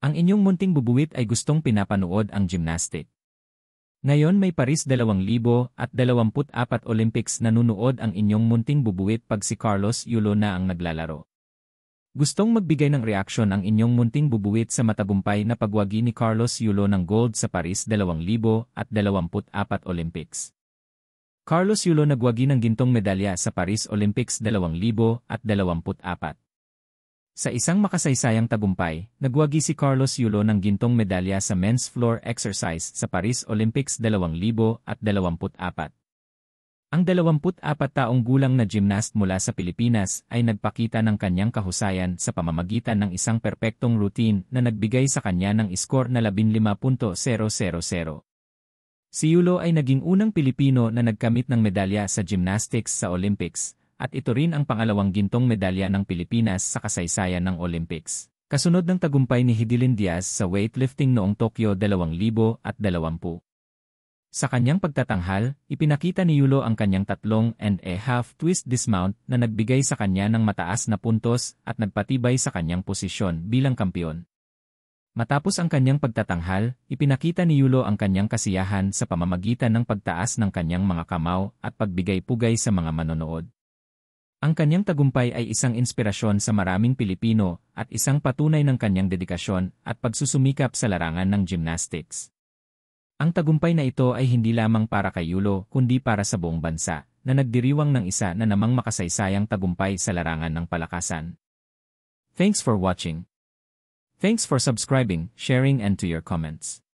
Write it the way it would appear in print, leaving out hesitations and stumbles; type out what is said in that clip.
Ang inyong munting bubuwit ay gustong pinapanood ang gymnastic. Ngayon may Paris 2024 Olympics nanunood ang inyong munting bubuwit pag si Carlos Yulo na ang naglalaro. Gustong magbigay ng reaksyon ang inyong munting bubuwit sa matagumpay na pagwagi ni Carlos Yulo ng gold sa Paris 2024 Olympics. Carlos Yulo nagwagi ng gintong medalya sa Paris Olympics 2024. Sa isang makasaysayang tagumpay, nagwagi si Carlos Yulo ng gintong medalya sa men's floor exercise sa Paris Olympics 2024. Ang 24 taong gulang na gymnast mula sa Pilipinas ay nagpakita ng kanyang kahusayan sa pamamagitan ng isang perpektong routine na nagbigay sa kanya ng iskor na 15.000. Si Yulo ay naging unang Pilipino na nagkamit ng medalya sa gymnastics sa Olympics, at ito rin ang pangalawang gintong medalya ng Pilipinas sa kasaysayan ng Olympics. Kasunod ng tagumpay ni Hidilyn Diaz sa weightlifting noong Tokyo 2020. Sa kanyang pagtatanghal, ipinakita ni Yulo ang kanyang 3.5 twist dismount na nagbigay sa kanya ng mataas na puntos at nagpatibay sa kanyang posisyon bilang kampiyon. Matapos ang kanyang pagtatanghal, ipinakita ni Yulo ang kanyang kasiyahan sa pamamagitan ng pagtaas ng kanyang mga kamao at pagbigay-pugay sa mga manonood. Ang kanyang tagumpay ay isang inspirasyon sa maraming Pilipino at isang patunay ng kanyang dedikasyon at pagsusumikap sa larangan ng gymnastics. Ang tagumpay na ito ay hindi lamang para kay Yulo kundi para sa buong bansa, na nagdiriwang ng isa na namang makasaysayang tagumpay sa larangan ng palakasan. Thanks for watching. Thanks for subscribing, sharing and to your comments.